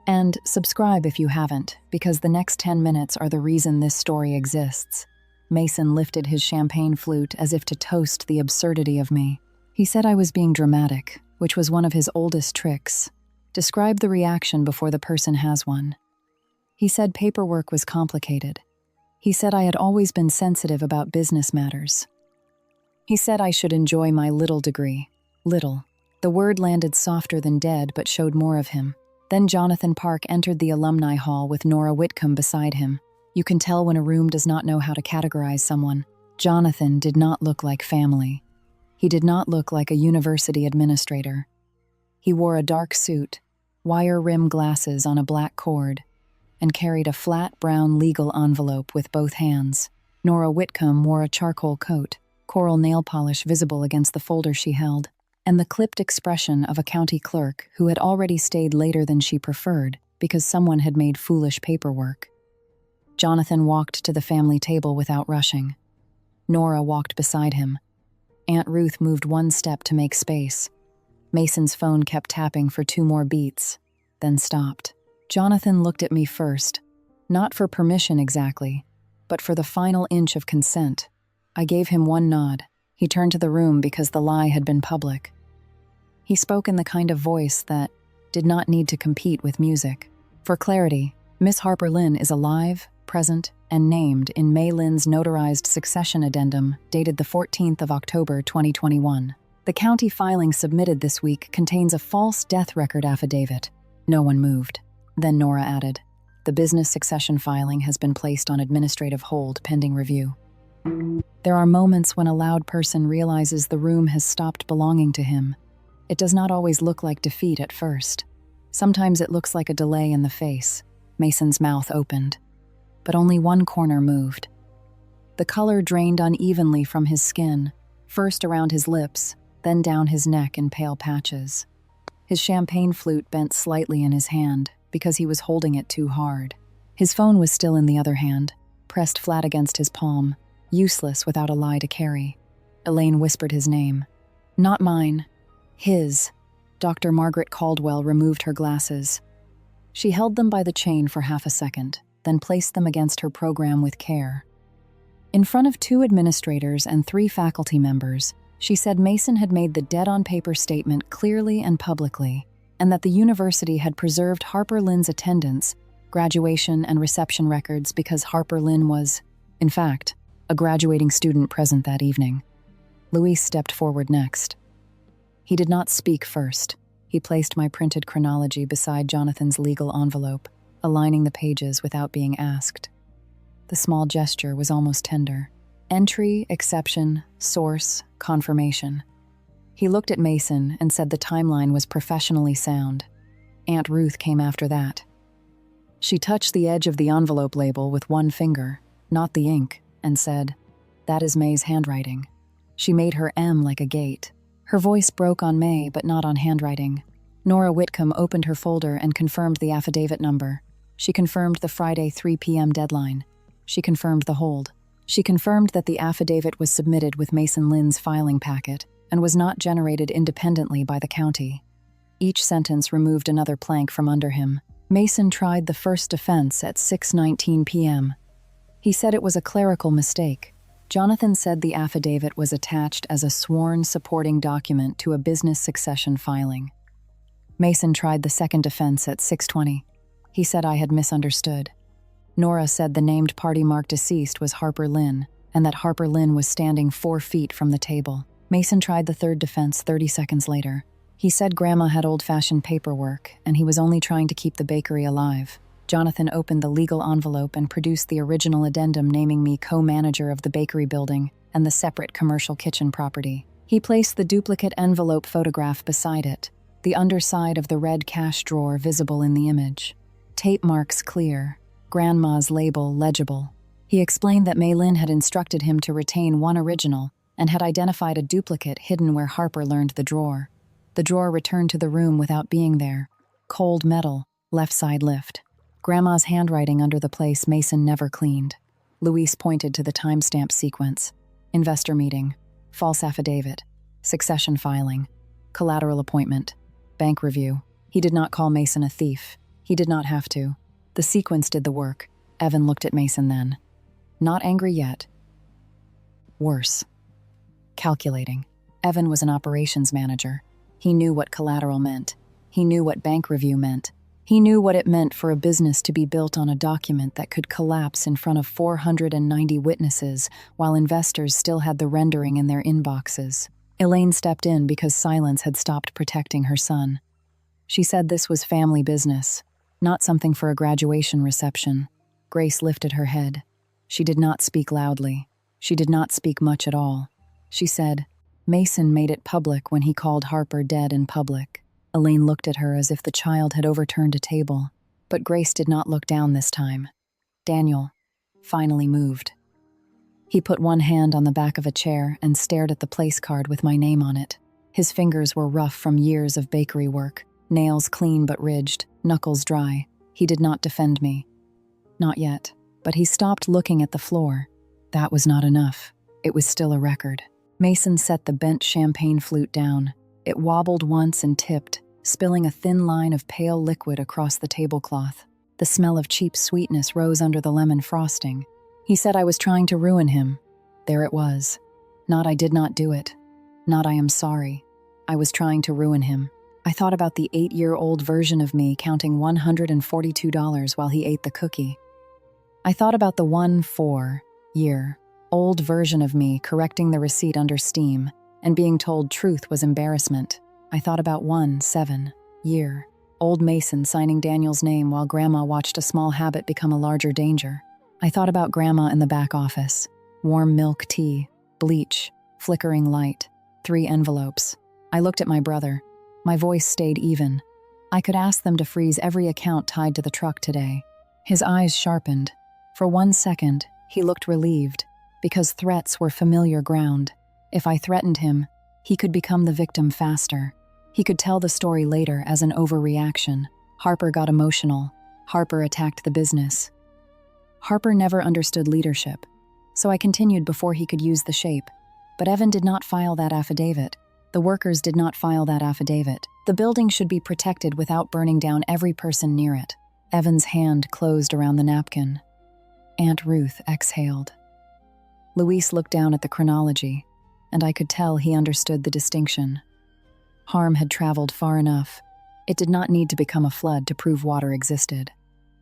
S1: And subscribe if you haven't, because the next 10 minutes are the reason this story exists. Mason lifted his champagne flute as if to toast the absurdity of me. He said I was being dramatic, which was one of his oldest tricks. Describe the reaction before the person has one. He said paperwork was complicated. He said I had always been sensitive about business matters. He said I should enjoy my little degree. Little. The word landed softer than dead but showed more of him. Then Jonathan Park entered the alumni hall with Nora Whitcomb beside him. You can tell when a room does not know how to categorize someone. Jonathan did not look like family. He did not look like a university administrator. He wore a dark suit, wire-rim glasses on a black cord, and carried a flat brown legal envelope with both hands. Nora Whitcomb wore a charcoal coat, coral nail polish visible against the folder she held, and the clipped expression of a county clerk who had already stayed later than she preferred because someone had made foolish paperwork. Jonathan walked to the family table without rushing. Nora walked beside him. Aunt Ruth moved 1 step to make space. Mason's phone kept tapping for 2 more beats, then stopped. Jonathan looked at me first, not for permission exactly, but for the final inch of consent. I gave him 1 nod. He turned to the room because the lie had been public. He spoke in the kind of voice that did not need to compete with music. For clarity, Miss Harper Lin is alive, present, and named in May Lin's notarized succession addendum dated the 14th of October 2021. The county filing submitted this week contains a false death record affidavit. No one moved. Then Nora added, the business succession filing has been placed on administrative hold pending review. There are moments when a loud person realizes the room has stopped belonging to him. It does not always look like defeat at first. Sometimes it looks like a delay in the face. Mason's mouth opened, but only one corner moved. The color drained unevenly from his skin, first around his lips, then down his neck in pale patches. His champagne flute bent slightly in his hand because he was holding it too hard. His phone was still in the other hand, pressed flat against his palm, useless without a lie to carry. Elaine whispered his name. Not mine. His. Dr. Margaret Caldwell removed her glasses. She held them by the chain for half a second, then placed them against her program with care. In front of 2 administrators and 3 faculty members, she said Mason had made the dead-on-paper statement clearly and publicly, and that the university had preserved Harper Lin's attendance, graduation, and reception records because Harper Lin was, in fact, a graduating student present that evening. Luis stepped forward next. He did not speak first. He placed my printed chronology beside Jonathan's legal envelope, aligning the pages without being asked. The small gesture was almost tender. Entry, exception, source, confirmation. He looked at Mason and said the timeline was professionally sound. Aunt Ruth came after that. She touched the edge of the envelope label with one finger, not the ink, and said, "That is May's handwriting." She made her M like a gate. Her voice broke on May, but not on handwriting. Nora Whitcomb opened her folder and confirmed the affidavit number. She confirmed the Friday 3 p.m. deadline. She confirmed the hold. She confirmed that the affidavit was submitted with Mason Lin's filing packet and was not generated independently by the county. Each sentence removed another plank from under him. Mason tried the first defense at 6:19 p.m. He said it was a clerical mistake. Jonathan said the affidavit was attached as a sworn supporting document to a business succession filing. Mason tried the second defense at 6:20. He said I had misunderstood. Nora said the named party marked deceased was Harper Lin, and that Harper Lin was standing 4 feet from the table. Mason tried the third defense 30 seconds later. He said Grandma had old-fashioned paperwork, and he was only trying to keep the bakery alive. Jonathan opened the legal envelope and produced the original addendum naming me co-manager of the bakery building and the separate commercial kitchen property. He placed the duplicate envelope photograph beside it, the underside of the red cash drawer visible in the image. Tape marks clear, Grandma's label legible. He explained that May Lin had instructed him to retain one original and had identified a duplicate hidden where Harper learned the drawer. The drawer returned to the room without being there. Cold metal, left side lift. Grandma's handwriting under the place Mason never cleaned. Luis pointed to the timestamp sequence. Investor meeting, false affidavit, succession filing, collateral appointment, bank review. He did not call Mason a thief. He did not have to. The sequence did the work. Evan looked at Mason then. Not angry yet. Worse. Calculating. Evan was an operations manager. He knew what collateral meant. He knew what bank review meant. He knew what it meant for a business to be built on a document that could collapse in front of 490 witnesses while investors still had the rendering in their inboxes. Elaine stepped in because silence had stopped protecting her son. She said this was family business, not something for a graduation reception. Grace lifted her head. She did not speak loudly. She did not speak much at all. She said, Mason made it public when he called Harper dead in public. Elaine looked at her as if the child had overturned a table, but Grace did not look down this time. Daniel finally moved. He put one hand on the back of a chair and stared at the place card with my name on it. His fingers were rough from years of bakery work, nails clean but ridged, knuckles dry. He did not defend me. Not yet, but he stopped looking at the floor. That was not enough. It was still a record. Mason set the bent champagne flute down. It wobbled once and tipped, spilling a thin line of pale liquid across the tablecloth. The smell of cheap sweetness rose under the lemon frosting. He said I was trying to ruin him. There it was. Not I did not do it. Not I am sorry. I was trying to ruin him. I thought about the 8-year-old version of me counting $142 while he ate the cookie. I thought about the 4-year-old version of me correcting the receipt under steam, and being told truth was embarrassment. I thought about 1-7-year-old Mason signing Daniel's name while Grandma watched a small habit become a larger danger. I thought about Grandma in the back office. Warm milk tea, bleach, flickering light, 3 envelopes. I looked at my brother. My voice stayed even. I could ask them to freeze every account tied to the truck today. His eyes sharpened. For 1 second, he looked relieved, because threats were familiar ground. If I threatened him, he could become the victim faster. He could tell the story later as an overreaction. Harper got emotional. Harper attacked the business. Harper never understood leadership, so I continued before he could use the shape. But Evan did not file that affidavit. The workers did not file that affidavit. The building should be protected without burning down every person near it. Evan's hand closed around the napkin. Aunt Ruth exhaled. Luis looked down at the chronology, and I could tell he understood the distinction. Harm had traveled far enough. It did not need to become a flood to prove water existed.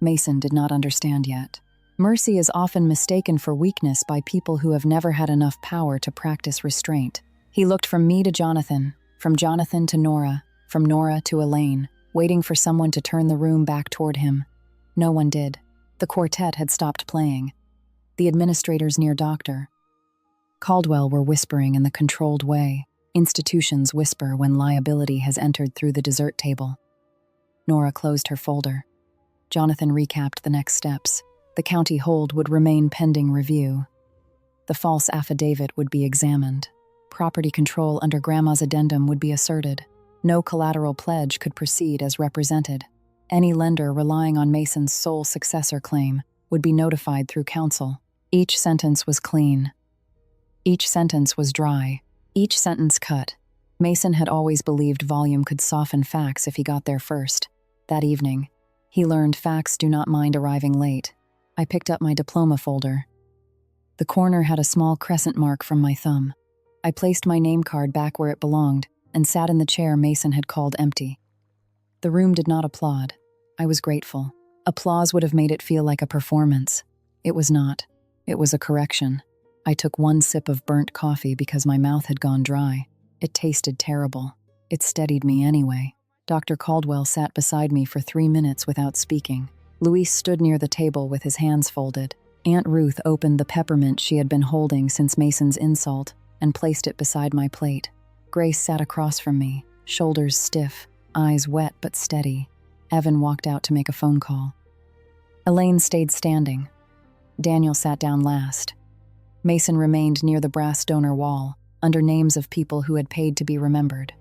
S1: Mason did not understand yet. Mercy is often mistaken for weakness by people who have never had enough power to practice restraint. He looked from me to Jonathan, from Jonathan to Nora, from Nora to Elaine, waiting for someone to turn the room back toward him. No one did. The quartet had stopped playing. The administrators near Dr. Caldwell were whispering in the controlled way institutions whisper when liability has entered through the dessert table. Nora closed her folder. Jonathan recapped the next steps. The county hold would remain pending review. The false affidavit would be examined. Property control under Grandma's addendum would be asserted. No collateral pledge could proceed as represented. Any lender relying on Mason's sole successor claim would be notified through counsel. Each sentence was clean. Each sentence was dry. Each sentence cut. Mason had always believed volume could soften facts if he got there first. That evening, he learned facts do not mind arriving late. I picked up my diploma folder. The corner had a small crescent mark from my thumb. I placed my name card back where it belonged and sat in the chair Mason had called empty. The room did not applaud. I was grateful. Applause would have made it feel like a performance. It was not. It was a correction. I took 1 sip of burnt coffee because my mouth had gone dry. It tasted terrible. It steadied me anyway. Dr. Caldwell sat beside me for 3 minutes without speaking. Luis stood near the table with his hands folded. Aunt Ruth opened the peppermint she had been holding since Mason's insult and placed it beside my plate. Grace sat across from me, shoulders stiff, eyes wet but steady. Evan walked out to make a phone call. Elaine stayed standing. Daniel sat down last. Mason remained near the brass donor wall, under names of people who had paid to be remembered.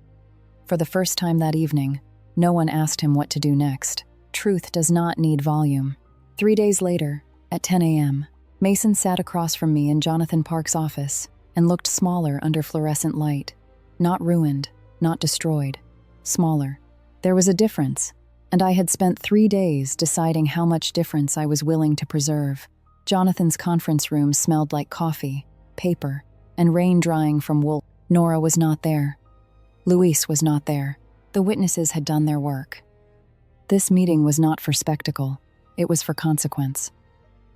S1: For the first time that evening, no one asked him what to do next. Truth does not need volume. 3 days later, at 10 a.m., Mason sat across from me in Jonathan Park's office and looked smaller under fluorescent light. Not ruined, not destroyed. Smaller. There was a difference, and I had spent 3 days deciding how much difference I was willing to preserve. Jonathan's conference room smelled like coffee, paper, and rain drying from wool. Nora was not there. Luis was not there. The witnesses had done their work. This meeting was not for spectacle. It was for consequence.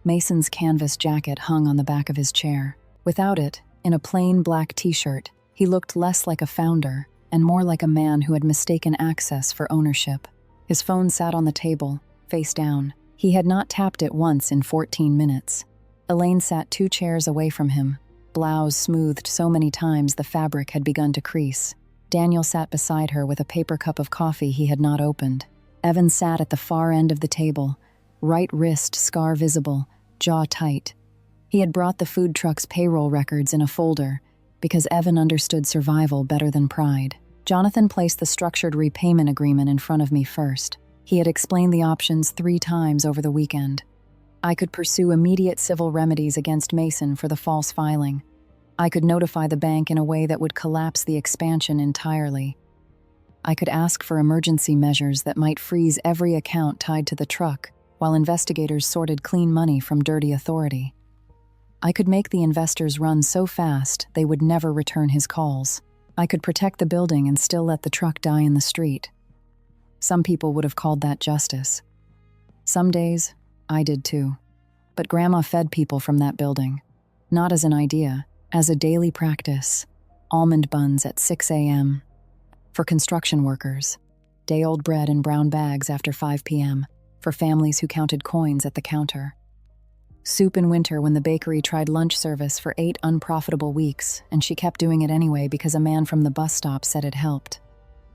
S1: Mason's canvas jacket hung on the back of his chair. Without it, in a plain black t-shirt, he looked less like a founder and more like a man who had mistaken access for ownership. His phone sat on the table, face down. He had not tapped it once in 14 minutes. Elaine sat 2 chairs away from him, blouse smoothed so many times the fabric had begun to crease. Daniel sat beside her with a paper cup of coffee he had not opened. Evan sat at the far end of the table, right wrist scar visible, jaw tight. He had brought the food truck's payroll records in a folder because Evan understood survival better than pride. Jonathan placed the structured repayment agreement in front of me first. He had explained the options 3 times over the weekend. I could pursue immediate civil remedies against Mason for the false filing. I could notify the bank in a way that would collapse the expansion entirely. I could ask for emergency measures that might freeze every account tied to the truck while investigators sorted clean money from dirty authority. I could make the investors run so fast they would never return his calls. I could protect the building and still let the truck die in the street. Some people would have called that justice. Some days, I did too. But Grandma fed people from that building. Not as an idea, as a daily practice. almond buns at 6 a.m. For construction workers, day-old bread in brown bags after 5 p.m. for families who counted coins at the counter. Soup in winter when the bakery tried lunch service for 8 unprofitable weeks, and she kept doing it anyway because a man from the bus stop said it helped.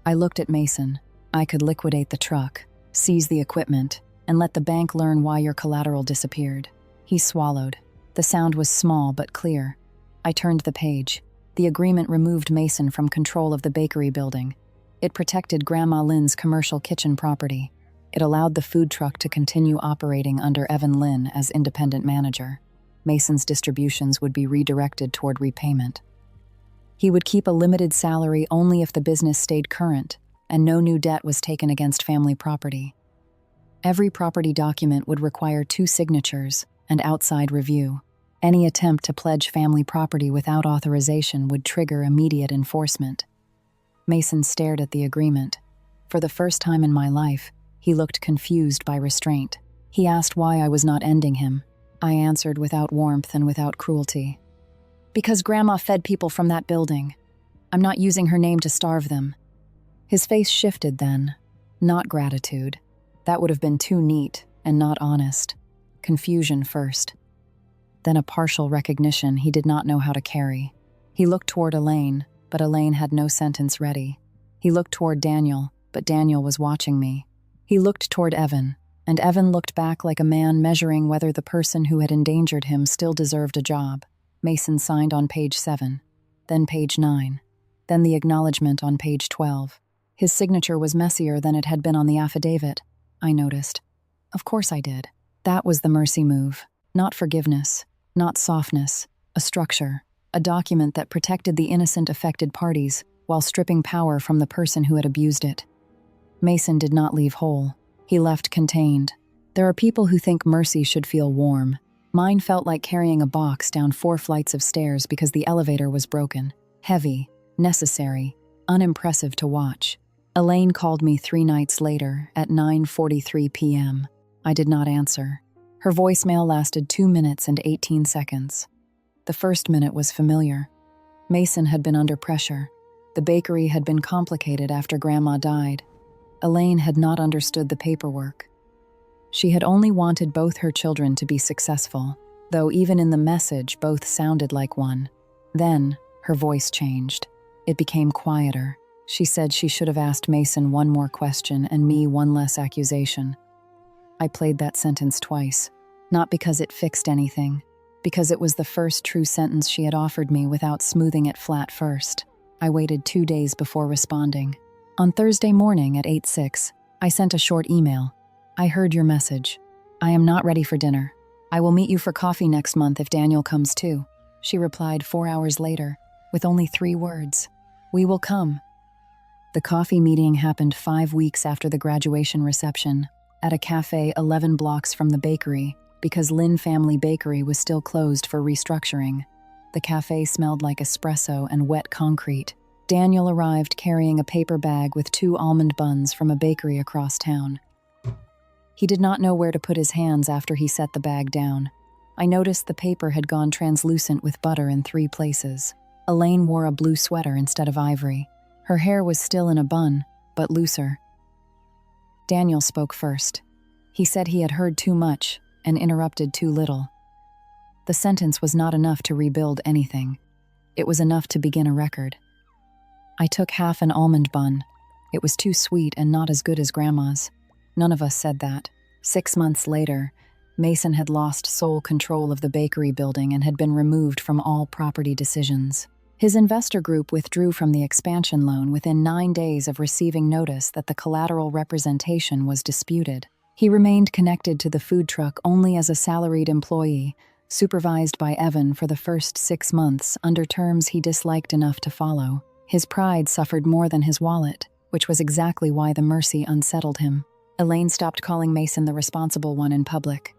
S1: I looked at Mason. I could liquidate the truck, seize the equipment, and let the bank learn why your collateral disappeared. He swallowed. The sound was small but clear. I turned the page. The agreement removed Mason from control of the bakery building. It protected Grandma Lin's commercial kitchen property. It allowed the food truck to continue operating under Harper Lin as independent manager. Mason's distributions would be redirected toward repayment. He would keep a limited salary only if the business stayed current, and no new debt was taken against family property. Every property document would require 2 signatures and outside review. Any attempt to pledge family property without authorization would trigger immediate enforcement. Mason stared at the agreement. For the first time in my life, he looked confused by restraint. He asked why I was not ending him. I answered without warmth and without cruelty. Because Grandma fed people from that building. I'm not using her name to starve them. His face shifted then. Not gratitude. That would have been too neat and not honest. Confusion first. Then a partial recognition he did not know how to carry. He looked toward Elaine, but Elaine had no sentence ready. He looked toward Daniel, but Daniel was watching me. He looked toward Evan, and Evan looked back like a man measuring whether the person who had endangered him still deserved a job. Mason signed on page 7, then page 9, then the acknowledgement on page 12. His signature was messier than it had been on the affidavit, I noticed. Of course I did. That was the mercy move. Not forgiveness, not softness, a structure, a document that protected the innocent affected parties while stripping power from the person who had abused it. Mason did not leave whole. He left contained. There are people who think mercy should feel warm. Mine felt like carrying a box down 4 flights of stairs because the elevator was broken. Heavy, necessary, unimpressive to watch. Elaine called me 3 nights later at 9:43 p.m. I did not answer. Her voicemail lasted 2 minutes and 18 seconds. The first minute was familiar. Mason had been under pressure. The bakery had been complicated after Grandma died. Elaine had not understood the paperwork. She had only wanted both her children to be successful, though even in the message both sounded like one. Then, her voice changed. It became quieter. She said she should have asked Mason 1 more question and me 1 less accusation. I played that sentence twice, not because it fixed anything, because it was the first true sentence she had offered me without smoothing it flat first. I waited 2 days before responding. On Thursday morning at 8:06, I sent a short email. I heard your message. I am not ready for dinner. I will meet you for coffee next month if Daniel comes too. She replied 4 hours later, with only 3 words. We will come. The coffee meeting happened 5 weeks after the graduation reception, at a cafe 11 blocks from the bakery, because Lin Family Bakery was still closed for restructuring. The cafe smelled like espresso and wet concrete. Daniel arrived carrying a paper bag with 2 almond buns from a bakery across town. He did not know where to put his hands after he set the bag down. I noticed the paper had gone translucent with butter in 3 places. Elaine wore a blue sweater instead of ivory. Her hair was still in a bun, but looser. Daniel spoke first. He said he had heard too much and interrupted too little. The sentence was not enough to rebuild anything. It was enough to begin a record. I took half an almond bun. It was too sweet and not as good as Grandma's. None of us said that. 6 months later, Mason had lost sole control of the bakery building and had been removed from all property decisions. His investor group withdrew from the expansion loan within 9 days of receiving notice that the collateral representation was disputed. He remained connected to the food truck only as a salaried employee, supervised by Evan for the first 6 months under terms he disliked enough to follow. His pride suffered more than his wallet, which was exactly why the mercy unsettled him. Elaine stopped calling Mason the responsible one in public.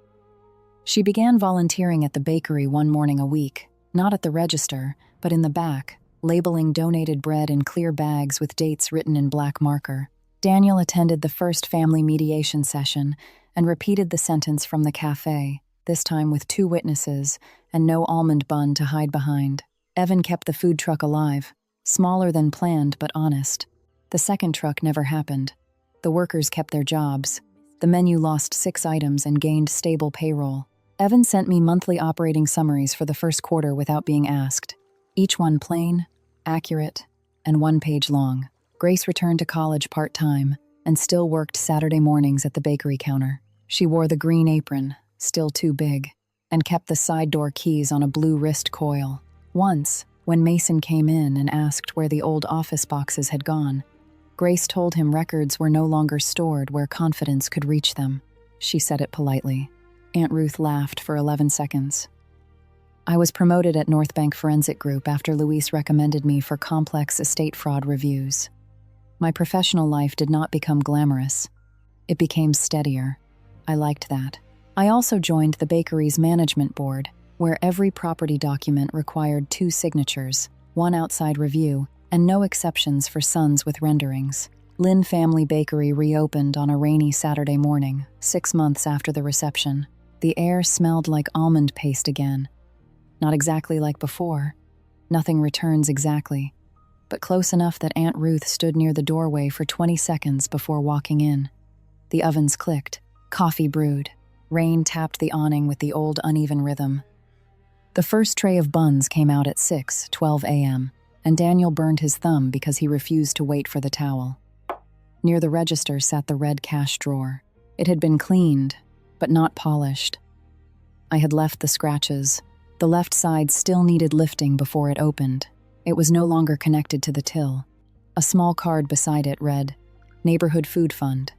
S1: She began volunteering at the bakery 1 morning a week, not at the register, but in the back, labeling donated bread in clear bags with dates written in black marker. Daniel attended the first family mediation session and repeated the sentence from the cafe, this time with 2 witnesses and no almond bun to hide behind. Evan kept the food truck alive. Smaller than planned, but honest. The second truck never happened. The workers kept their jobs. The menu lost 6 items and gained stable payroll. Evan sent me monthly operating summaries for the first quarter without being asked. Each one plain, accurate, and 1-page long. Grace returned to college part-time and still worked Saturday mornings at the bakery counter. She wore the green apron, still too big, and kept the side door keys on a blue wrist coil. Once, when Mason came in and asked where the old office boxes had gone, Grace told him records were no longer stored where confidence could reach them. She said it politely. Aunt Ruth laughed for 11 seconds. I was promoted at North Bank Forensic Group after Luis recommended me for complex estate fraud reviews. My professional life did not become glamorous. It became steadier. I liked that. I also joined the bakery's management board, where every property document required 2 signatures, 1 outside review, and no exceptions for sons with renderings. Lin Family Bakery reopened on a rainy Saturday morning, 6 months after the reception. The air smelled like almond paste again. Not exactly like before. Nothing returns exactly, but close enough that Aunt Ruth stood near the doorway for 20 seconds before walking in. The ovens clicked. Coffee brewed. Rain tapped the awning with the old uneven rhythm. The first tray of buns came out at 6:12 a.m., and Daniel burned his thumb because he refused to wait for the towel. Near the register sat the red cash drawer. It had been cleaned, but not polished. I had left the scratches. The left side still needed lifting before it opened. It was no longer connected to the till. A small card beside it read, Neighborhood Food Fund.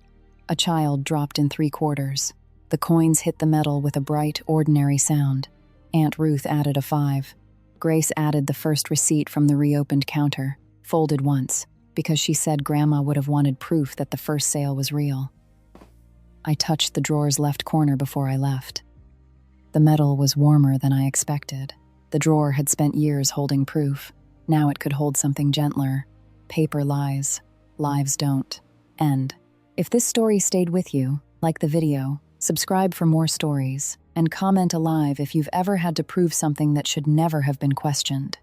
S1: A child dropped in 3 quarters. The coins hit the metal with a bright, ordinary sound. Aunt Ruth added a 5. Grace added the first receipt from the reopened counter, folded once, because she said Grandma would have wanted proof that the first sale was real. I touched the drawer's left corner before I left. The metal was warmer than I expected. The drawer had spent years holding proof. Now it could hold something gentler. Paper lies. Lives don't. End. If this story stayed with you, like the video, subscribe for more stories, and comment alive if you've ever had to prove something that should never have been questioned.